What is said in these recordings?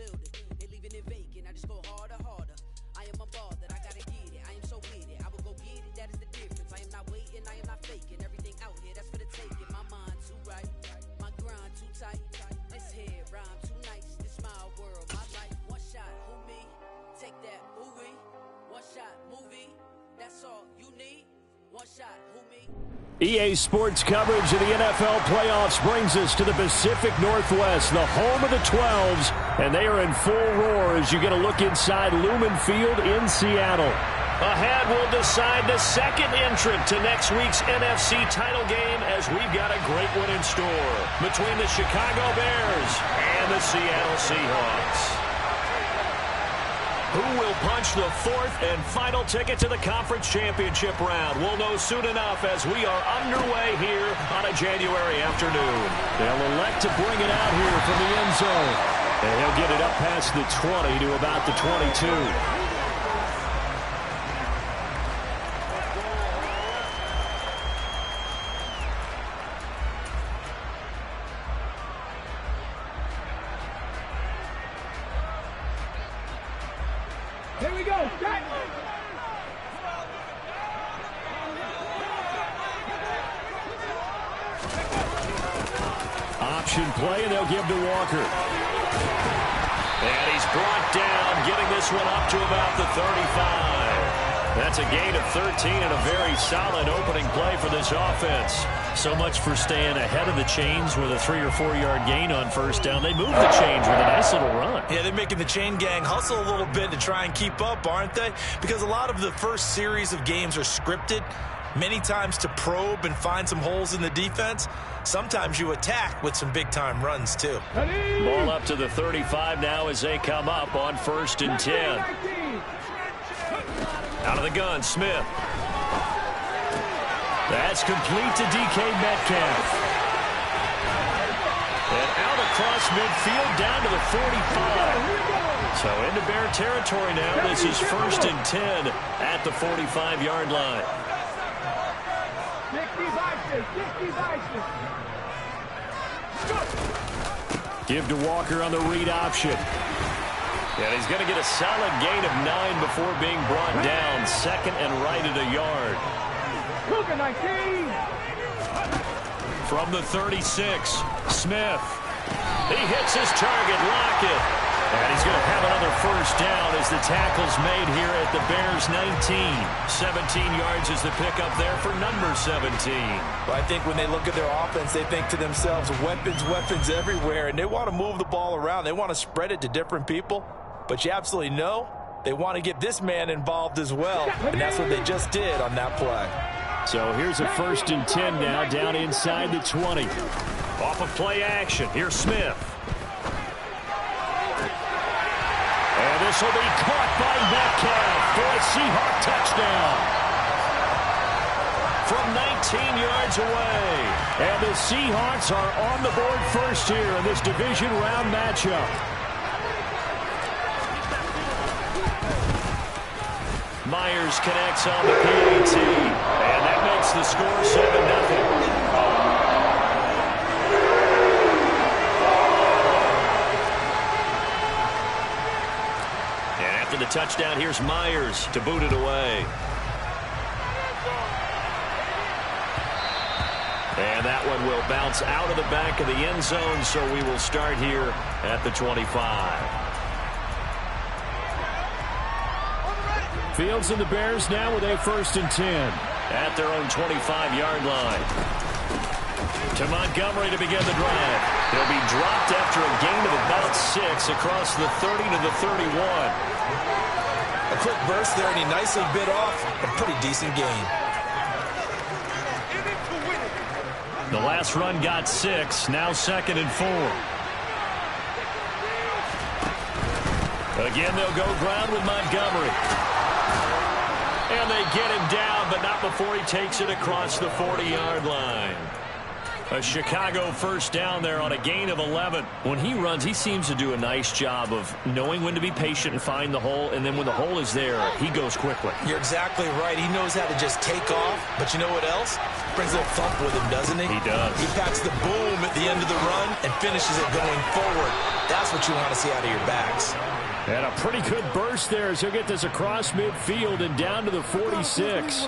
building. They leaving it vacant. I just go harder, harder. I am a ball that I gotta get it. I am so with it. I will go get it. That is the difference. I am not waiting. I am not faking. Everything out here, that's for the taking. My mind too right. My grind too tight. This head rhyme too nice. This my world, my life. One shot, who me? Take that, movie. One shot, movie. That's all you need. One shot, who me? EA Sports coverage of the NFL playoffs brings us to the Pacific Northwest, the home of the 12s, and they are in full roar as you get a look inside Lumen Field in Seattle. Ahead, we'll decide the second entrant to next week's NFC title game as we've got a great one in store between the Chicago Bears and the Seattle Seahawks. Who will punch the fourth and final ticket to the conference championship round? We'll know soon enough as we are underway here on a January afternoon. They'll elect to bring it out here from the end zone. And he'll get it up past the 20 to about the 22. Here we go. Option play, and they'll give to Walker. And he's brought down, getting this one up to about the 35. That's a gain of 13 and a very solid opening play for this offense. So much for staying ahead of the chains with a 3 or 4 yard gain on first down. They moved the chains with a nice little run. Yeah, they're making the chain gang hustle a little bit to try and keep up, aren't they? Because a lot of the first series of games are scripted, many times to probe and find some holes in the defense. Sometimes you attack with some big-time runs, too. Ball up to the 35 now as they come up on 1st and 10. Out of the gun, Smith. That's complete to DK Metcalf. And out across midfield down to the 45. So into Bear territory now. This is 1st and 10 at the 45-yard line. Give to Walker on the read option. And he's going to get a solid gain of 9 before being brought down. 2nd and right at a yard. From the 36, Smith. He hits his target, Lockett. And he's going to have another first down as the tackle's made here at the Bears' 19. 17 yards is the pickup there for number 17. Well, I think when they look at their offense, they think to themselves, weapons, weapons everywhere, and they want to move the ball around. They want to spread it to different people. But you absolutely know they want to get this man involved as well, and that's what they just did on that play. So here's a 1st and 10 now down inside the 20. Off of play action, here's Smith. And this will be caught by Metcalf for a Seahawk touchdown. From 19 yards away. And the Seahawks are on the board first here in this division round matchup. Myers connects on the PAT. And that makes the score 7-0. The touchdown, here's Myers to boot it away. And that one will bounce out of the back of the end zone, so we will start here at the 25. Fields and the Bears now with a 1st and 10 at their own 25-yard line. To Montgomery to begin the drive. He'll be dropped after a gain of about 6 across the 30 to the 31. A quick burst there, and he nicely bit off a pretty decent gain. The last run got 6, now 2nd and 4. Again, they'll go ground with Montgomery. And they get him down, but not before he takes it across the 40-yard line. A Chicago first down there on a gain of 11. When he runs, he seems to do a nice job of knowing when to be patient and find the hole, and then when the hole is there, he goes quickly. You're exactly right. He knows how to just take off, but you know what else? Brings a little thump with him, doesn't he? He does. He packs the boom at the end of the run and finishes it going forward. That's what you want to see out of your backs. And a pretty good burst there as he'll get this across midfield and down to the 46.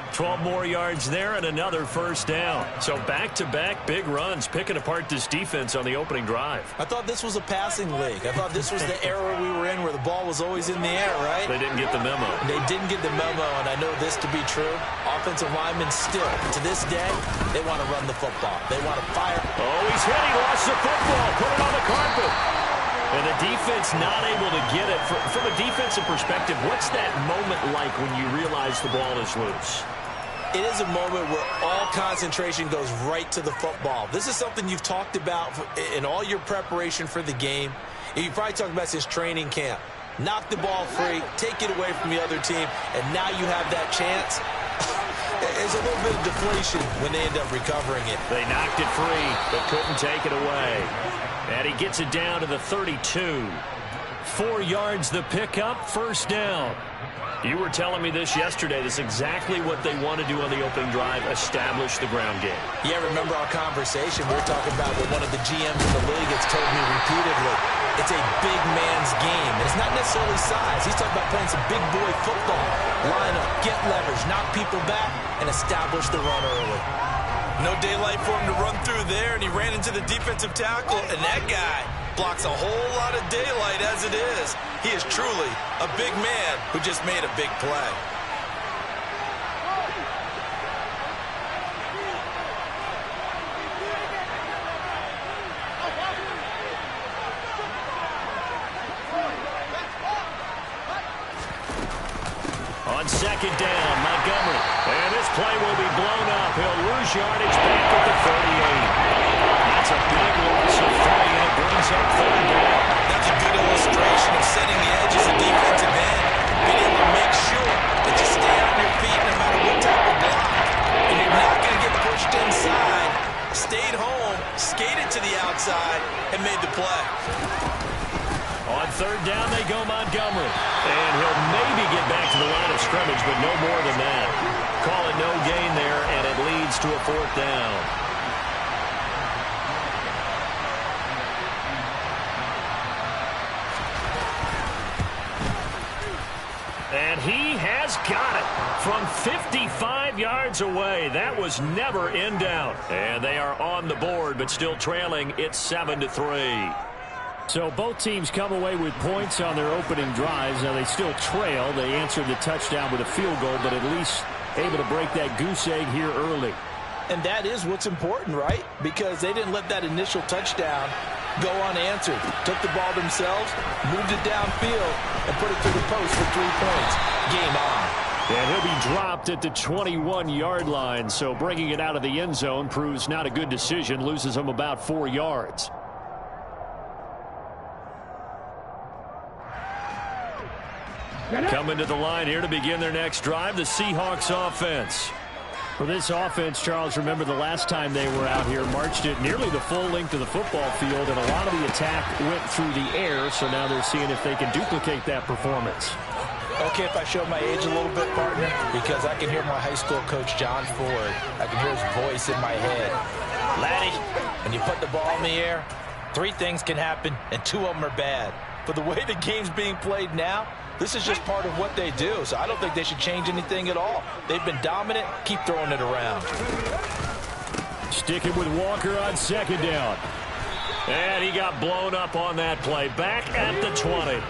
12 more yards there and another first down. So back-to-back big runs, picking apart this defense on the opening drive. I thought this was a passing league. I thought this was the era we were in where the ball was always in the air, right? They didn't get the memo. They didn't get the memo, and I know this to be true. Offensive linemen still, to this day, they want to run the football. They want to fire. Oh, he's hit. He lost the football. Put it on the carpet. And the defense not able to get it. From a defensive perspective, what's that moment like when you realize the ball is loose? It is a moment where all concentration goes right to the football. This is something you've talked about in all your preparation for the game. You probably talked about since training camp. Knock the ball free, take it away from the other team, and now you have that chance. There's a little bit of deflation when they end up recovering it. They knocked it free, but couldn't take it away. And he gets it down to the 32. 4 yards the pickup, first down. You were telling me this yesterday. This is exactly what they want to do on the opening drive, establish the ground game. Yeah, remember our conversation? We were talking about what one of the GMs in the league has told me repeatedly. It's a big man's game. And it's not necessarily size. He's talking about playing some big boy football. Line up, get leverage, knock people back, and establish the run early. No daylight for him to run through there, and he ran into the defensive tackle, and that guy blocks a whole lot of daylight as it is. He is truly a big man who just made a big play. On second down, Montgomery. And this play will be blown up. He'll lose yardage back at the 38. That's a big loss of 3, and it brings up third down. That's a good illustration of setting the edge as a defensive end. Being able to make sure that you stay on your feet no matter what type of block. And you're not going to get pushed inside. Stayed home, skated to the outside, and made the play. On third down, they go Montgomery. And he'll maybe get back to the line of scrimmage, but no more than that. Call it no gain there, and it leads to a fourth down. And he has got it from 55 yards away. That was never in doubt. And they are on the board, but still trailing. It's 7-3. So both teams come away with points on their opening drives. Now they still trail. They answered the touchdown with a field goal, but at least able to break that goose egg here early. And that is what's important, right? Because they didn't let that initial touchdown go unanswered. Took the ball themselves, moved it downfield, and put it through the post for 3 points. Game on. And he'll be dropped at the 21-yard line. So bringing it out of the end zone proves not a good decision. Loses him about 4 yards. Coming to the line here to begin their next drive, the Seahawks offense. For this offense, Charles, remember the last time they were out here, marched it nearly the full length of the football field, and a lot of the attack went through the air, so now they're seeing if they can duplicate that performance. Okay, if I show my age a little bit, partner, because I can hear my high school coach, John Ford. I can hear his voice in my head. Laddie, when you put the ball in the air, 3 things can happen, and 2 of them are bad. But the way the game's being played now, this is just part of what they do, so I don't think they should change anything at all. They've been dominant. Keep throwing it around. Sticking with Walker on second down. And he got blown up on that play. Back at the 20.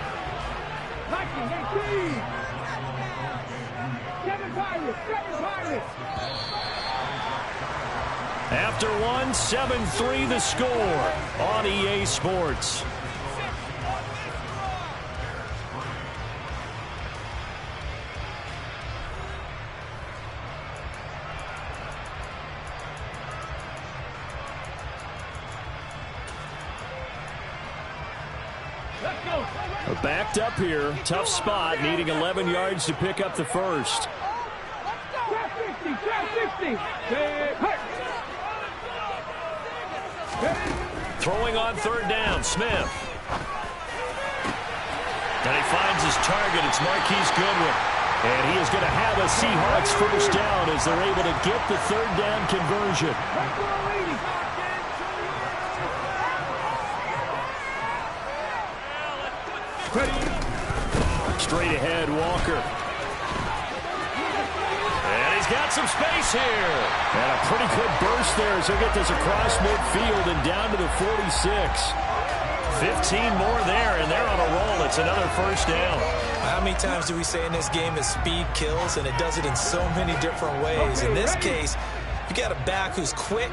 After 1, 7-3 the score on EA Sports. Backed up here. Tough spot. Needing 11 yards to pick up the first. Throwing on third down, Smith. And he finds his target. It's Marquise Goodwin. And he is going to have a Seahawks first down as they're able to get the third down conversion. Straight ahead, Walker. And he's got some space here. And a pretty good burst there as he'll get this across midfield and down to the 46. 15 more there, and they're on a roll. It's another first down. How many times do we say in this game that speed kills, and it does it in so many different ways? In this case, you got a back who's quick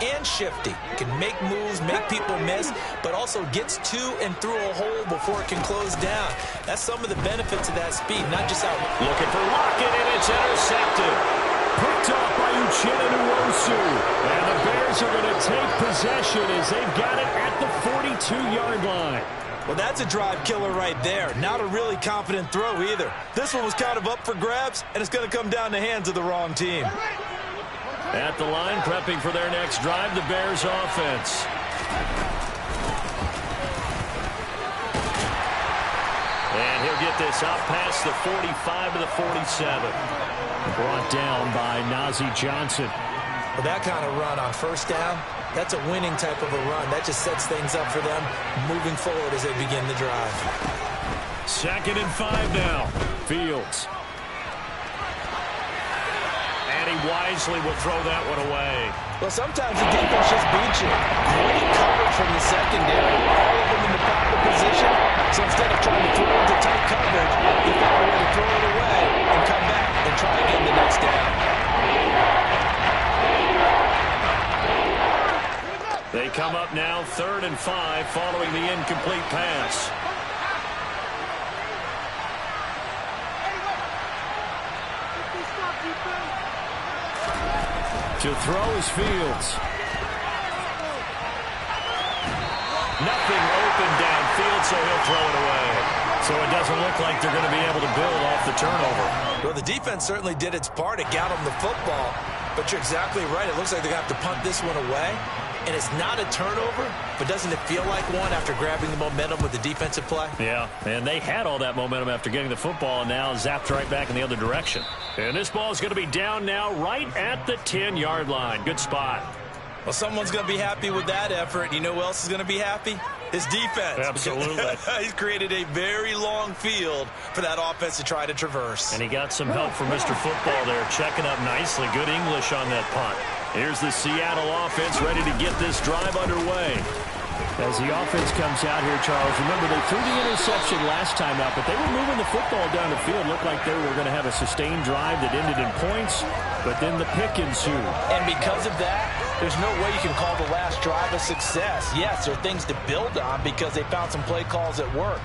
and shifty, can make moves, make people miss, but also gets to and through a hole before it can close down. That's some of the benefits of that speed, not just out. Looking for Lockett, and it's intercepted. Picked off by Uchenna Nwosu. And the Bears are going to take possession as they've got it at the 42-yard line. Well, that's a drive killer right there. Not a really confident throw either. This one was kind of up for grabs, and it's going to come down the hands of the wrong team. At the line, prepping for their next drive, the Bears offense. And he'll get this out past the 45 to the 47. Brought down by Najee Johnson. Well, that kind of run on first down, that's a winning type of a run. That just sets things up for them moving forward as they begin the drive. 2nd and 5 now. Fields. And he wisely will throw that one away. Well, sometimes the defense just beats you. Great coverage from the secondary. All of them in the proper position. So instead of trying to throw into tight coverage, you found a way to throw it away and come back and try again the next down. They come up now 3rd and 5 following the incomplete pass. To throw is Fields. Nothing open downfield, so he'll throw it away. So it doesn't look like they're going to be able to build off the turnover. Well, the defense certainly did its part. It got them the football. But you're exactly right. It looks like they're going to have to punt this one away. And it's not a turnover, but doesn't it feel like one after grabbing the momentum with the defensive play? Yeah, and they had all that momentum after getting the football and now zapped right back in the other direction. And this ball is going to be down now right at the 10-yard line. Good spot. Well, someone's going to be happy with that effort. You know who else is going to be happy? His defense. Absolutely. He's created a very long field for that offense to try to traverse. And he got some help from Mr. Football there, checking up nicely. Good English on that punt. Here's the Seattle offense ready to get this drive underway. As the offense comes out here, Charles, remember they threw the interception last time out, but they were moving the football down the field. Looked like they were going to have a sustained drive that ended in points, but then the pick ensued. And because of that, there's no way you can call the last drive a success. Yes, there are things to build on because they found some play calls that work.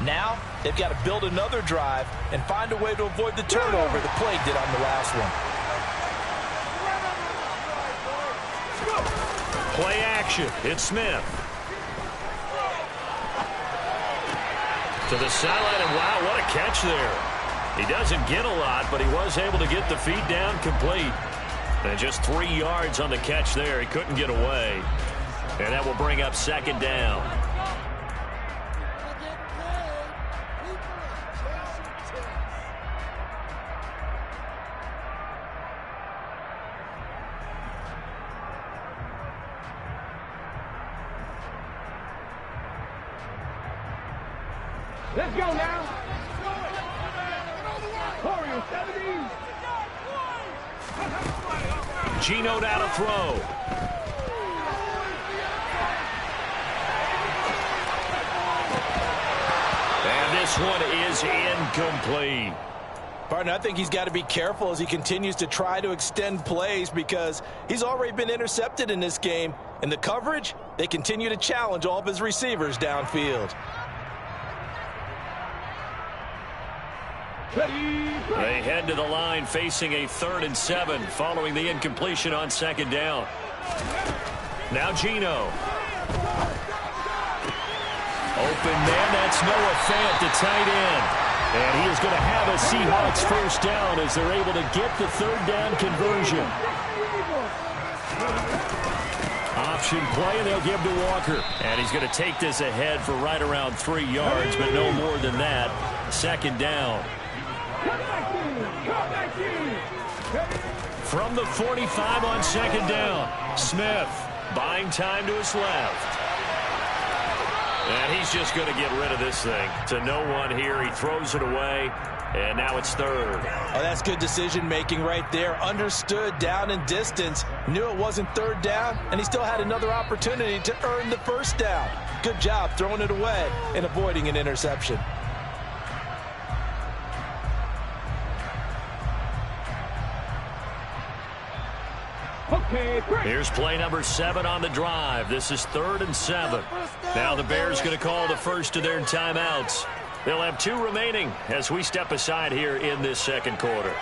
Now, they've got to build another drive and find a way to avoid the turnover the Plague did on the last one. Play action. It's Smith. To the sideline, and wow, what a catch there. He doesn't get a lot, but he was able to get the feet down complete. And just 3 yards on the catch there. He couldn't get away. And that will bring up 2nd down. Let's go now. Warriors 70. Geno down to throw. And this one is incomplete. Partner, I think he's got to be careful as he continues to try to extend plays because he's already been intercepted in this game. And the coverage, they continue to challenge all of his receivers downfield. They head to the line facing a 3rd and 7 following the incompletion on 2nd down. Now Geno. Open man, that's Noah Fant, the tight end. And he is going to have a Seahawks first down as they're able to get the 3rd down conversion. Play-action play, and they'll give to Walker. And he's going to take this ahead for right around 3 yards, but no more than that. Second down. From the 45 on second down, Smith buying time to his left. And he's just going to get rid of this thing. To no one here. He throws it away, and now it's third. Oh, that's good decision-making right there. Understood down and distance. Knew it wasn't third down, and he still had another opportunity to earn the first down. Good job throwing it away and avoiding an interception. Here's play number 7 on the drive. This is 3rd and 7. Now the Bears going to call the first of their timeouts. They'll have 2 remaining as we step aside here in this second quarter.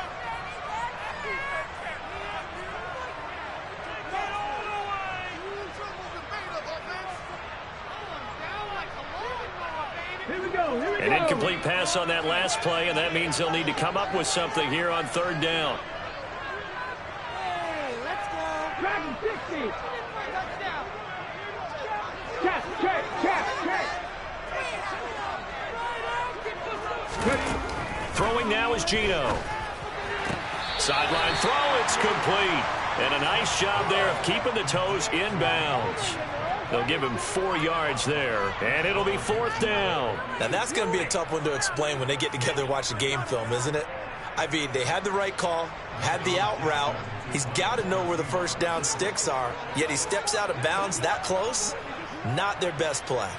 An incomplete pass on that last play, and that means they'll need to come up with something here on 3rd down. Throwing now is Gino. Sideline throw, it's complete. And a nice job there of keeping the toes in bounds. They'll give him 4 yards there, and it'll be 4th down. Now that's going to be a tough one to explain when they get together and watch the game film, isn't it? I mean, they had the right call, had the out route. He's got to know where the first down sticks are, yet he steps out of bounds that close. Not their best play.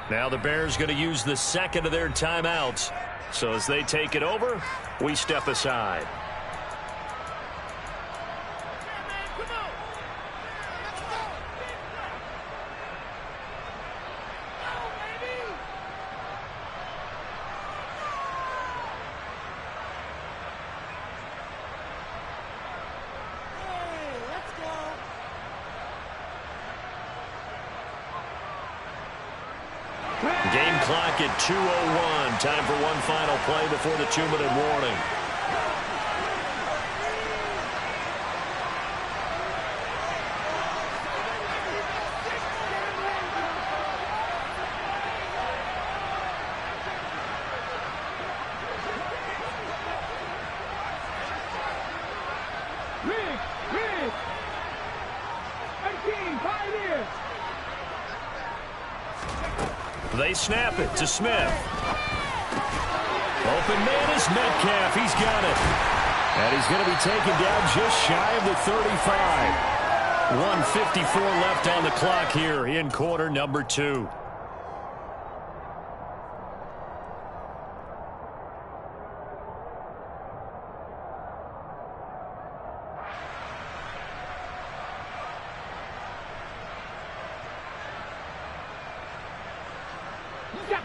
Now the Bears going to use the second of their timeouts. So as they take it over, we step aside. Game clock at 2:01. Time for one final play before the 2-minute warning. They snap it to Smith. Open man is Metcalf. He's got it. And he's going to be taken down just shy of the 35. 1:54 left on the clock here in quarter number 2.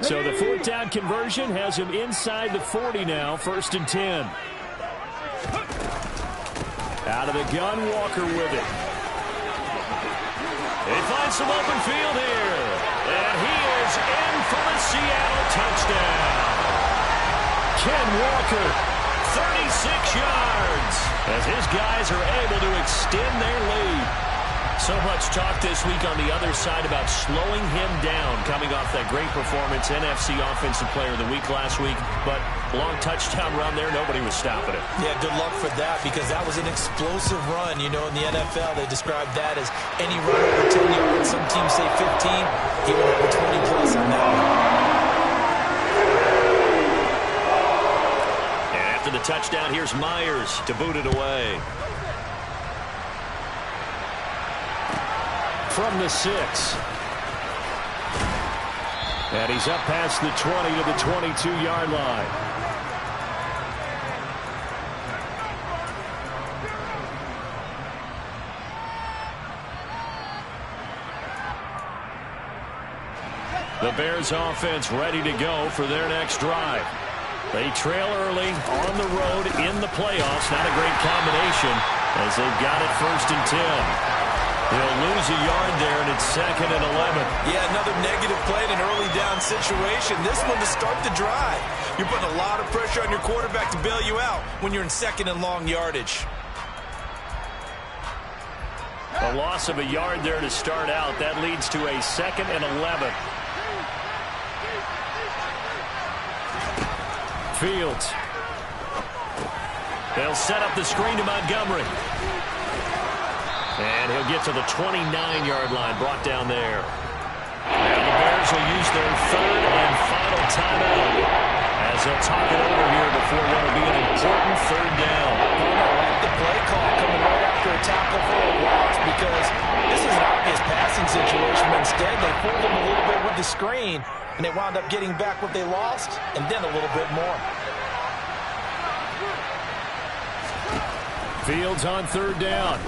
So the 4th down conversion has him inside the 40 now, 1st and 10. Out of the gun, Walker with it. He finds some open field here. And he is in for the Seattle touchdown. Ken Walker, 36 yards, as his guys are able to extend their lead. So much talk this week on the other side about slowing him down coming off that great performance, NFC Offensive Player of the Week last week. But long touchdown run there, nobody was stopping it. Yeah, good luck for that because that was an explosive run. You know, in the NFL, they describe that as any run over 10 yards. Some teams say 15. He went over 20 plus on that one. And after the touchdown, here's Myers to boot it away. From the 6. And he's up past the 20 to the 22-yard line. The Bears offense ready to go for their next drive. They trail early on the road in the playoffs. Not a great combination as they've got it 1st and 10. He'll lose a yard there, and it's 2nd and 11. Yeah, another negative play in an early down situation. This one to start the drive. You're putting a lot of pressure on your quarterback to bail you out when you're in 2nd and long yardage. A loss of a yard there to start out. That leads to a 2nd and 11. Fields. They'll set up the screen to Montgomery. And he'll get to the 29-yard line, brought down there. And the Bears will use their 3rd and final timeout as they'll talk it over here before what will be an important 3rd down. I like the play call coming right after a tackle for a loss because this is an obvious passing situation, but instead they fooled them a little bit with the screen, and they wound up getting back what they lost and then a little bit more. Fields on 3rd down.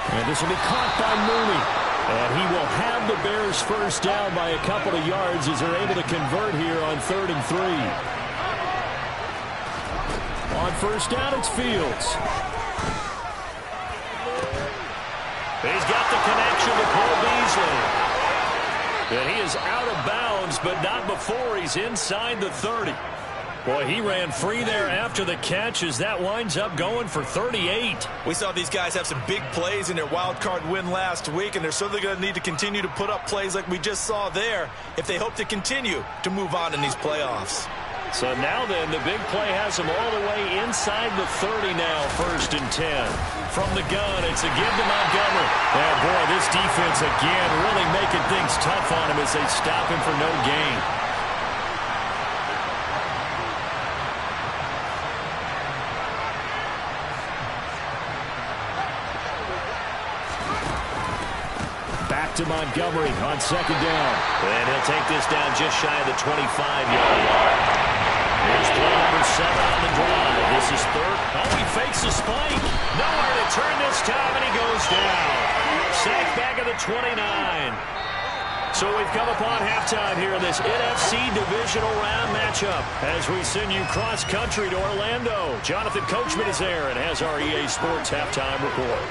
And this will be caught by Mooney. And he will have the Bears first down by a couple of yards as they're able to convert here on 3rd and 3. On first down, it's Fields. He's got the connection to Cole Beasley. And he is out of bounds, but not before he's inside the 30. Boy, he ran free there after the catch as that winds up going for 38. We saw these guys have some big plays in their wild card win last week, and they're certainly going to need to continue to put up plays like we just saw there if they hope to continue to move on in these playoffs. So now then, the big play has them all the way inside the 30 now, 1st and 10. From the gun, it's a give to Montgomery. And boy, this defense again really making things tough on him as they stop him for no gain. To Montgomery on 2nd down. And he'll take this down just shy of the 25-yard line. Here's play number 7 on the drive. This is 3rd. Oh, he fakes a spike. Nowhere to turn this time, and he goes down. Sacked back at the 29. So we've come upon halftime here in this NFC Divisional Round matchup as we send you cross-country to Orlando. Jonathan Coachman is there and has our EA Sports halftime report.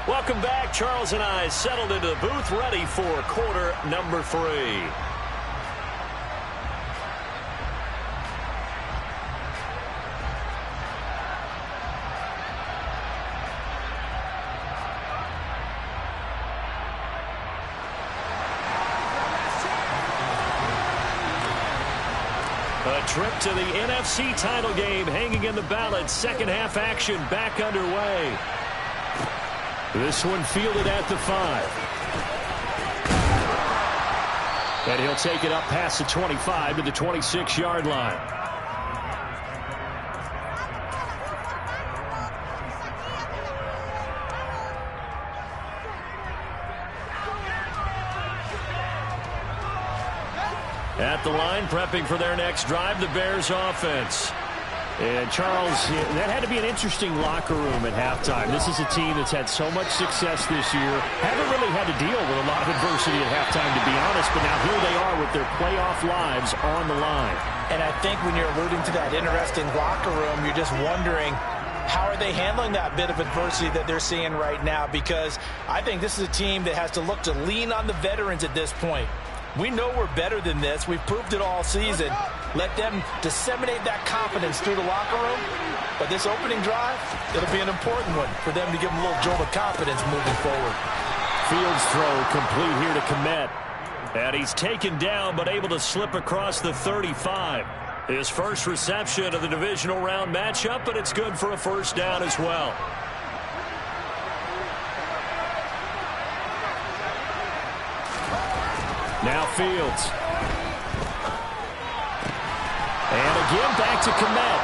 Welcome back. Charles and I settled into the booth ready for quarter number 3. A trip to the NFC title game hanging in the balance. Second half action back underway. This one fielded at the 5. And he'll take it up past the 25 to the 26-yard line. At the line, prepping for their next drive, the Bears offense. And, Charles, that had to be an interesting locker room at halftime. This is a team that's had so much success this year. Haven't really had to deal with a lot of adversity at halftime, to be honest. But now here they are with their playoff lives on the line. And I think when you're alluding to that interesting locker room, you're just wondering, how are they handling that bit of adversity that they're seeing right now? Because I think this is a team that has to look to lean on the veterans at this point. We know we're better than this. We've proved it all season. Let them disseminate that confidence through the locker room. But this opening drive, it'll be an important one for them to give them a little jolt of confidence moving forward. Fields throw complete here to Kmet. And he's taken down but able to slip across the 35. His first reception of the divisional round matchup, but it's good for a first down as well. Now Fields. And again back to Kmet.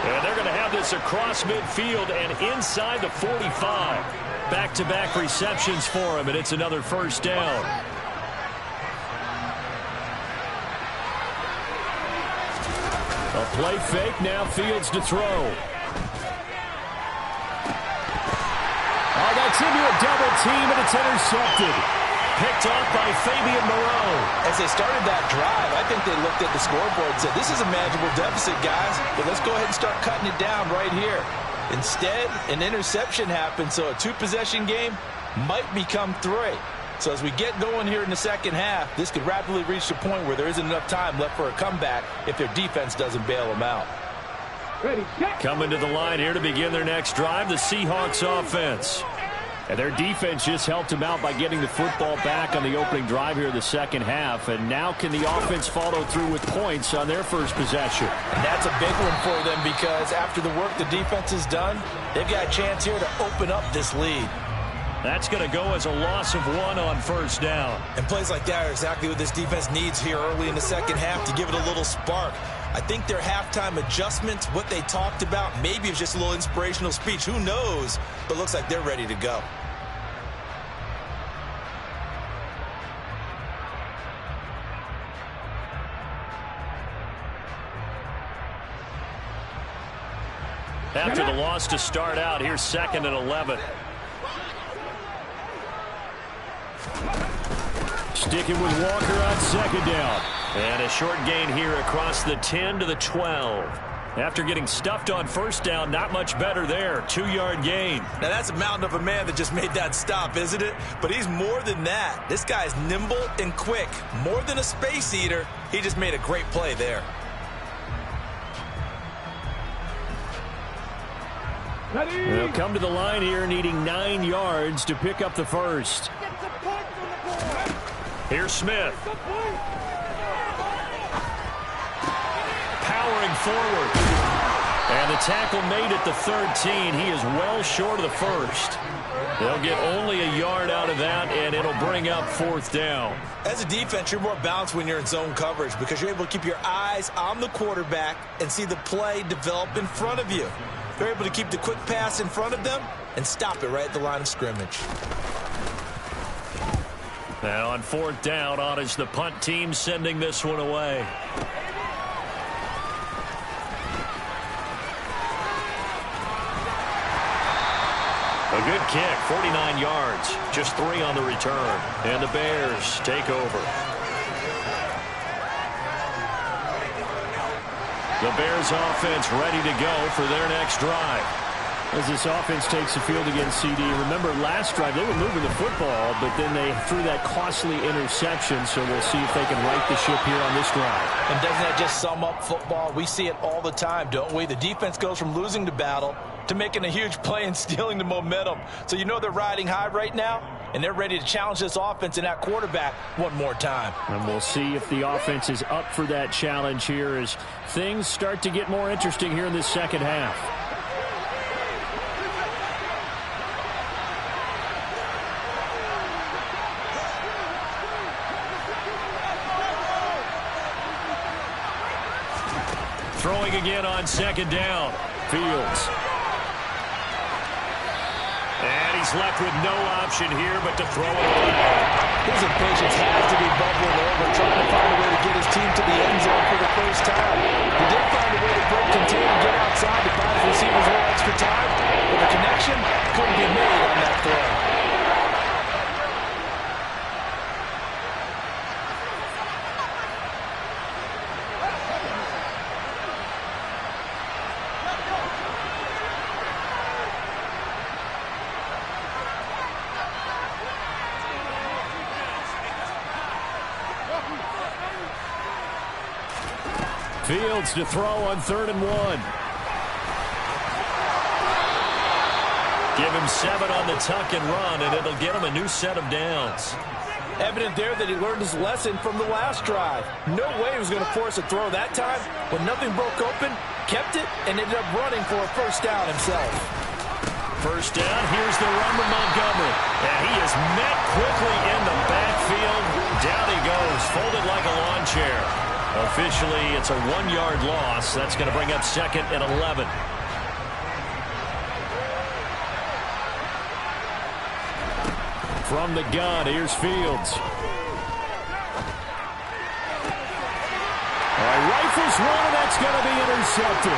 And they're going to have this across midfield and inside the 45. Back-to-back receptions for him, and it's another first down. A play fake, now Fields to throw. Oh, that's into a double team, and it's intercepted. Picked off by Fabian Moreau. As they started that drive, I think they looked at the scoreboard and said, this is a manageable deficit, guys, but let's go ahead and start cutting it down right here. Instead, an interception happened, so a two-possession game might become three. So as we get going here in the second half, this could rapidly reach the point where there isn't enough time left for a comeback if their defense doesn't bail them out. Ready, check. Coming to the line here to begin their next drive, the Seahawks offense. And their defense just helped them out by getting the football back on the opening drive here in the second half. And now can the offense follow through with points on their first possession? And that's a big one for them because after the work the defense has done, they've got a chance here to open up this lead. That's going to go as a loss of 1 on first down. And plays like that are exactly what this defense needs here early in the second half to give it a little spark. I think their halftime adjustments, what they talked about, maybe it's just a little inspirational speech. Who knows? But looks like they're ready to go. After the loss to start out, here's 2nd and 11. Sticking with Walker on second down. And a short gain here across the 10 to the 12. After getting stuffed on first down, not much better there. 2-yard gain. Now that's a mountain of a man that just made that stop, isn't it? But he's more than that. This guy's nimble and quick. More than a space eater. He just made a great play there. They'll come to the line here needing 9 yards to pick up the first. Here's Smith. Powering forward. And the tackle made at the 13. He is well short of the first. They'll get only a yard out of that, and it'll bring up 4th down. As a defense, you're more balanced when you're in zone coverage because you're able to keep your eyes on the quarterback and see the play develop in front of you. They're able to keep the quick pass in front of them and stop it right at the line of scrimmage. Now on 4th down, on is the punt team sending this one away. A good kick, 49 yards, just 3 on the return. And the Bears take over. The Bears offense ready to go for their next drive. As this offense takes the field against CD, remember last drive they were moving the football, but then they threw that costly interception, so we'll see if they can right the ship here on this drive. And doesn't that just sum up football? We see it all the time, don't we? The defense goes from losing the battle to making a huge play and stealing the momentum. So you know they're riding high right now, and they're ready to challenge this offense and that quarterback one more time. And we'll see if the offense is up for that challenge here as things start to get more interesting here in this second half. Throwing again on second down. Fields. And he's left with no option here but to throw it away. His impatience has to be bubbling over, trying to find a way to get his team to the end zone for the first time. He did find a way to break contain and get outside to buy his receivers a little extra time, but the connection couldn't be made on that throw. Fields to throw on 3rd and 1. Give him 7 on the tuck and run, and it'll get him a new set of downs. Evident there that he learned his lesson from the last drive. No way he was going to force a throw that time. When nothing broke open, kept it, and ended up running for a first down himself. First down, here's the run with Montgomery. And he is met quickly in the backfield. Down he goes, folded like a lawn chair. Officially, it's a 1-yard loss. That's going to bring up 2nd and 11. From the gun, here's Fields. Rifles one, and that's going to be intercepted.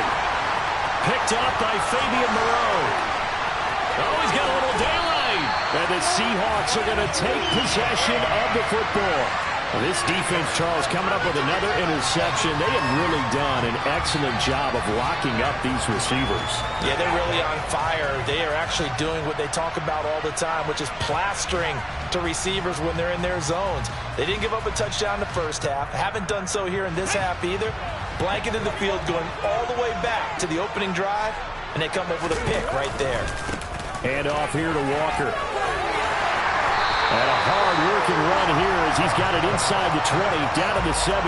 Picked up by Fabian Moreau. Oh, he's got a little daylight. And the Seahawks are going to take possession of the football. Well, this defense, Charles, coming up with another interception. They have really done an excellent job of locking up these receivers. Yeah, they're really on fire. They are actually doing what they talk about all the time, which is plastering to receivers when they're in their zones. They didn't give up a touchdown the first half. Haven't done so here in this half either. Blanketed the field going all the way back to the opening drive, and they come up with a pick right there. Hand off here to Walker. And a hard-working run here as he's got it inside the 20, down to the 17.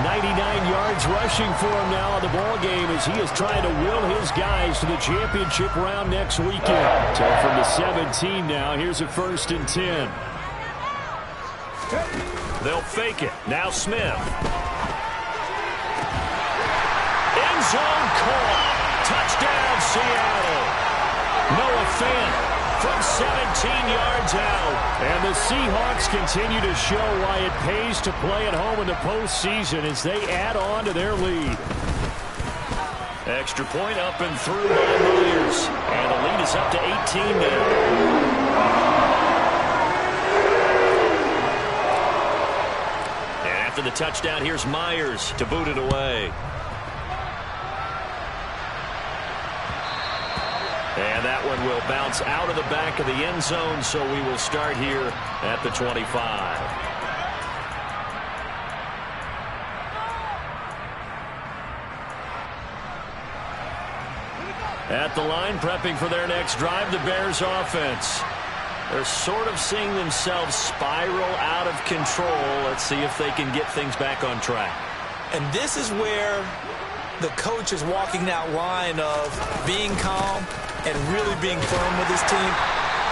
99 yards rushing for him now in the ball game as he is trying to will his guys to the championship round next weekend. So from the 17 now, here's a 1st and 10. They'll fake it. Now Smith. End zone call. Touchdown, Seattle. Noah Fant from 17 yards out. And the Seahawks continue to show why it pays to play at home in the postseason as they add on to their lead. Extra point up and through by Myers. And the lead is up to 18 now. And after the touchdown, here's Myers to boot it away. And that one will bounce out of the back of the end zone, so we will start here at the 25. At the line, prepping for their next drive, the Bears offense. They're sort of seeing themselves spiral out of control. Let's see if they can get things back on track. And this is where the coach is walking that line of being calm and really being firm with his team.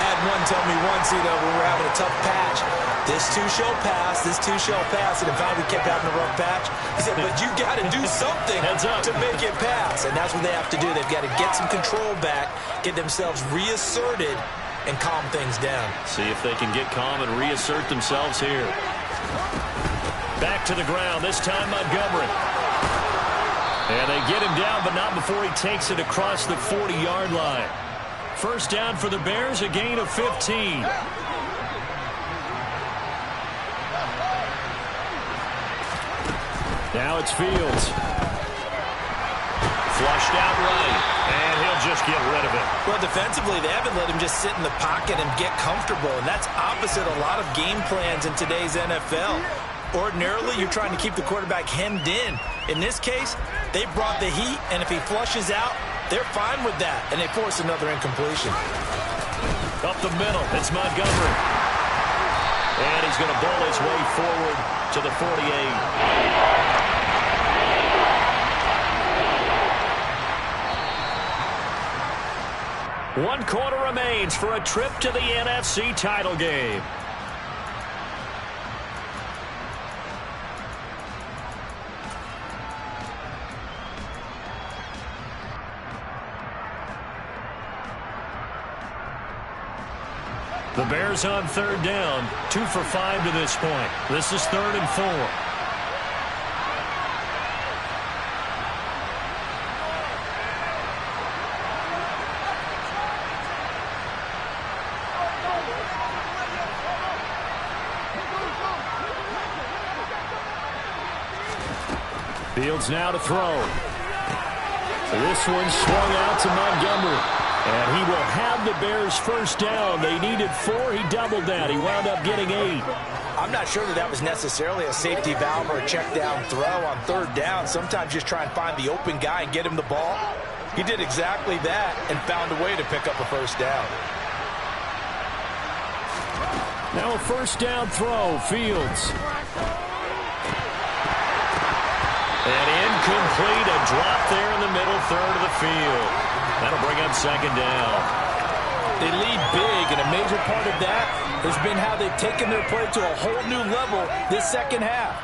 Had one tell me once, when we're having a tough patch, this too shall pass, this too shall pass. And in fact, we kept having a rough patch. He said, but you got to do something to make it pass. And that's what they have to do. They've got to get some control back, get themselves reasserted, and calm things down. See if they can get calm and reassert themselves here. Back to the ground, this time Montgomery. And they get him down, but not before he takes it across the 40-yard line. First down for the Bears, a gain of 15. Now it's Fields. Flushed out right, and he'll just get rid of it. Well, defensively, they haven't let him just sit in the pocket and get comfortable, and that's opposite a lot of game plans in today's NFL. Ordinarily, you're trying to keep the quarterback hemmed in. In this case, they brought the heat, and if he flushes out, they're fine with that, and they force another incompletion. Up the middle, it's Montgomery. And he's going to bowl his way forward to the 48. 1 quarter remains for a trip to the NFC title game. The Bears on 3rd down, 2 for 5 to this point. This is 3rd and 4. Fields now to throw. This one swung out to Montgomery. And he will have the Bears first down. They needed 4. He doubled that. He wound up getting 8. I'm not sure that was necessarily a safety valve or a check down throw on 3rd down. Sometimes just try and find the open guy and get him the ball. He did exactly that and found a way to pick up a first down. Now a first down throw. Fields. And incomplete. A drop there in the middle third of the field. That'll bring up 2nd down. They lead big, and a major part of that has been how they've taken their play to a whole new level this second half.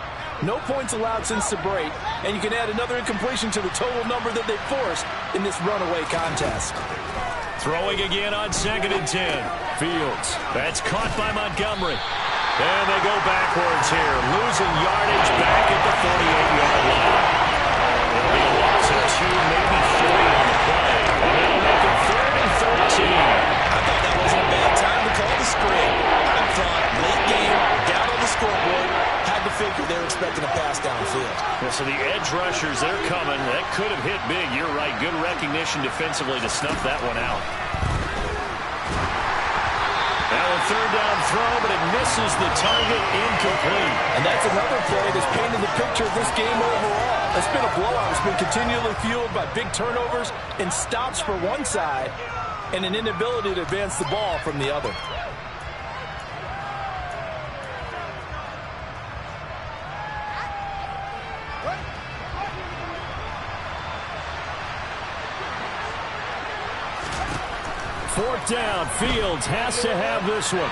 No points allowed since the break, and you can add another incompletion to the total number that they forced in this runaway contest. Throwing again on 2nd and 10. Fields. That's caught by Montgomery. And they go backwards here, losing yardage back at the 48-yard line. It'll be a loss of 2, maybe 3 on the play. And they'll make it 3rd and 13. I thought that wasn't a bad time to call the screen. I thought late game, down on the scoreboard, had to figure they were expecting a pass downfield. Yeah, so the edge rushers, they're coming. That could have hit big. You're right. Good recognition defensively to snuff that one out. Now a 3rd down throw, but it misses the target, incomplete. And that's another play that's painted the picture of this game overall. It's been a blowout. It's been continually fueled by big turnovers and stops for one side and an inability to advance the ball from the other. Fourth down, Fields has to have this one.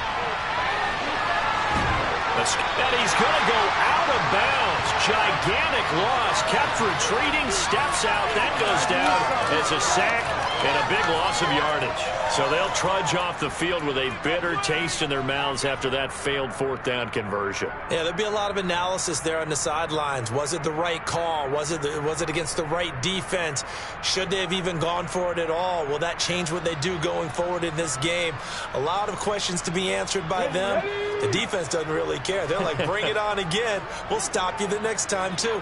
And he's going to go out of bounds. Gigantic loss. Kept retreating, steps out. That goes down as a sack and a big loss of yardage. So they'll trudge off the field with a bitter taste in their mouths after that failed 4th down conversion. Yeah, there'll be a lot of analysis there on the sidelines. Was it the right call? Was it against the right defense? Should they have even gone for it at all? Will that change what they do going forward in this game? A lot of questions to be answered by them. The defense doesn't really care. They're like, bring it on again. We'll stop you the next time, too.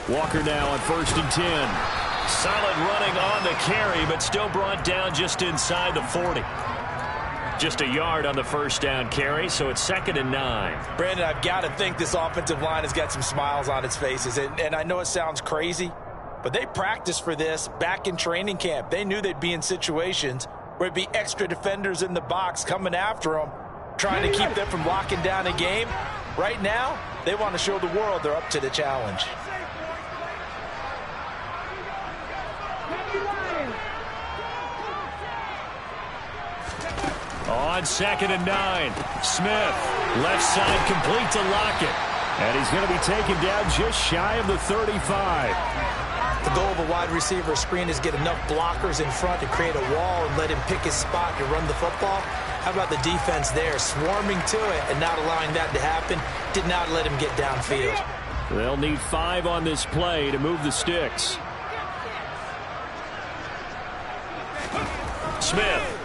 Walker now on 1st and 10. Solid running on the carry, but still brought down just inside the 40. Just a yard on the 1st down carry, so it's 2nd and 9. Brandon, I've got to think this offensive line has got some smiles on its faces. And I know it sounds crazy, but they practiced for this back in training camp. They knew they'd be in situations where it'd be extra defenders in the box coming after them, trying to keep them from locking down a game. Right now, they want to show the world they're up to the challenge. On 2nd and 9, Smith, left side complete to Lockett. And he's going to be taken down just shy of the 35. The goal of a wide receiver screen is get enough blockers in front to create a wall and let him pick his spot to run the football. How about the defense there, swarming to it and not allowing that to happen? Did not let him get downfield. They'll need 5 on this play to move the sticks. Smith.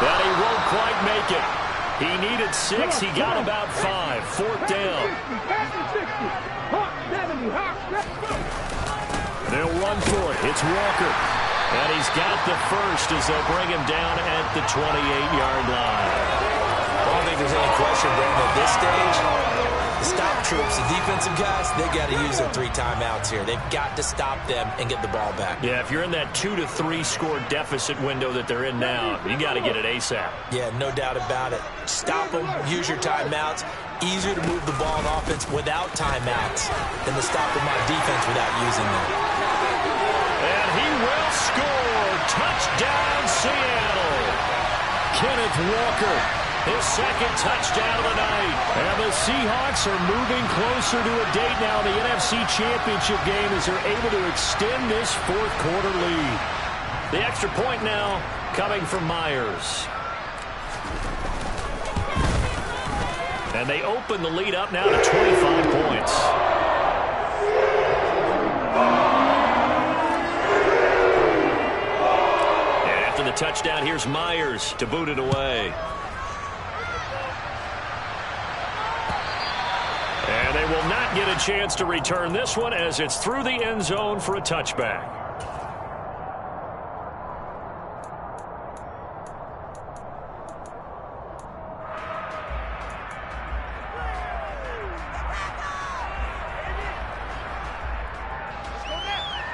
But he won't quite make it. He needed 6. He got about 5. 4th down. They'll run for it. It's Walker. And he's got the first as they'll bring him down at the 28-yard line. I don't think there's any question, Brandon, at this stage, the stop troops, the defensive guys, they got to use their 3 timeouts here. They've got to stop them and get the ball back. Yeah, if you're in that 2 to 3 score deficit window that they're in now, you got to get it ASAP. Yeah, no doubt about it. Stop them, use your timeouts. Easier to move the ball on offense without timeouts than to stop them on defense without using them. And he will score. Touchdown, Seattle. Kenneth Walker, his 2nd touchdown of the night. And the Seahawks are moving closer to a date now in the NFC Championship game as they're able to extend this 4th quarter lead. The extra point now coming from Myers. And they open the lead up now to 25 points. And after the touchdown, here's Myers to boot it away. And they will not get a chance to return this one as it's through the end zone for a touchback.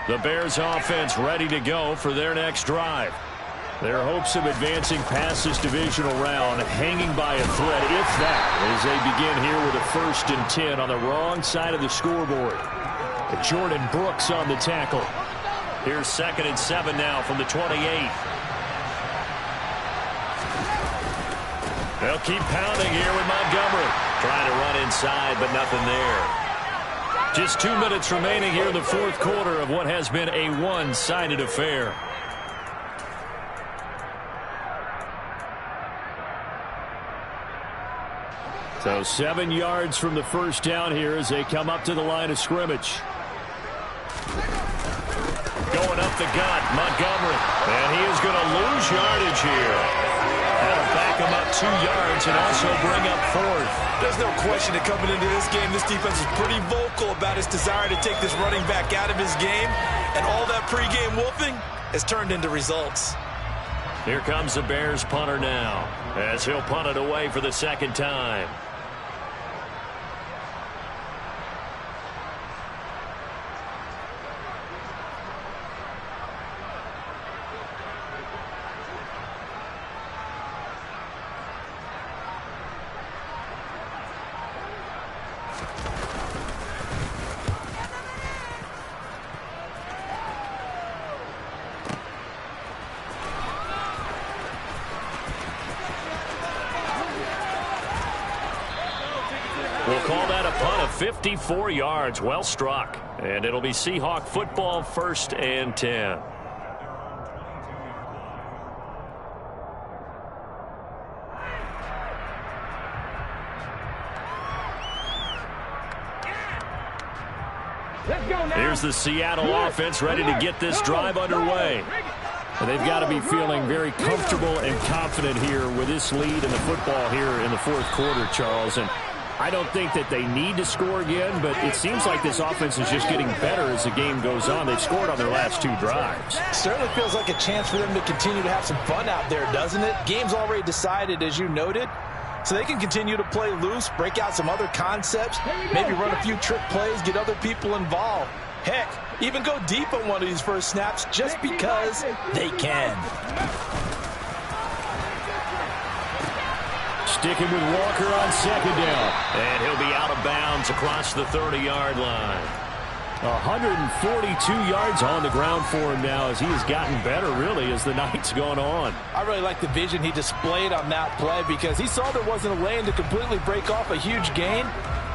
The Bears offense ready to go for their next drive. Their hopes of advancing past this divisional round hanging by a thread, if that, as they begin here with a 1st and 10 on the wrong side of the scoreboard. Jordan Brooks on the tackle. Here's 2nd and 7 now from the 28. They'll keep pounding here with Montgomery. Trying to run inside, but nothing there. Just 2 minutes remaining here in the fourth quarter of what has been a one-sided affair. So 7 yards from the first down here as they come up to the line of scrimmage. Going up the gut, Montgomery. And he is going to lose yardage here. That'll back him up 2 yards and also bring up 4th. There's no question that coming into this game, this defense is pretty vocal about its desire to take this running back out of his game. And all that pregame wolfing has turned into results. Here comes the Bears punter now as he'll punt it away for the second time. We'll call that a punt of 54 yards. Well struck. And it'll be Seahawk football, 1st and 10. Here's the Seattle offense ready to get this drive underway. And they've got to be feeling very comfortable and confident here with this lead in the football here in the fourth quarter, Charles. And I don't think that they need to score again, but it seems like this offense is just getting better as the game goes on. They've scored on their last 2 drives. Certainly feels like a chance for them to continue to have some fun out there, doesn't it? Game's already decided, as you noted, so they can continue to play loose, break out some other concepts, maybe run a few trick plays, get other people involved. Heck, even go deep on one of these first snaps just because they can. Sticking with Walker on 2nd down. And he'll be out of bounds across the 30-yard line. 142 yards on the ground for him now as he has gotten better, really, as the night's gone on. I really like the vision he displayed on that play because he saw there wasn't a lane to completely break off a huge gain.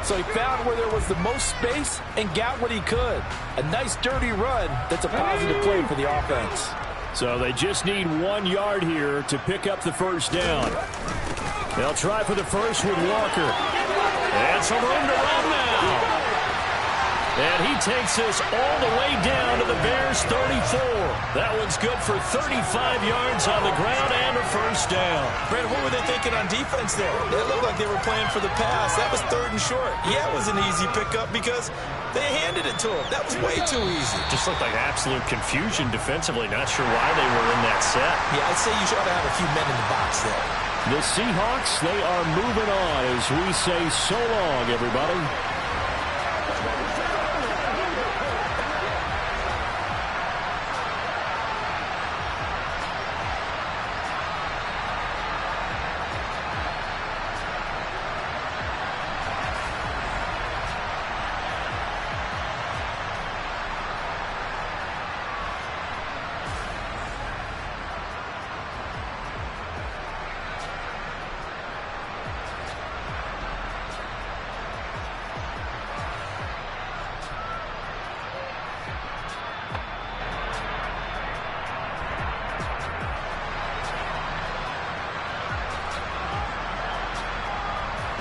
So he found where there was the most space and got what he could. A nice dirty run that's a positive play for the offense. So they just need 1 yard here to pick up the first down. They'll try for the first with Walker. And some room to run now. And he takes this all the way down to the Bears' 34. That one's good for 35 yards on the ground and a first down. Brad, what were they thinking on defense there? It looked like they were playing for the pass. That was 3rd and short. Yeah, it was an easy pickup because they handed it to him. That was way too easy. Just looked like absolute confusion defensively. Not sure why they were in that set. Yeah, I'd say you should have a few men in the box there. The Seahawks, they are moving on as we say so long, everybody.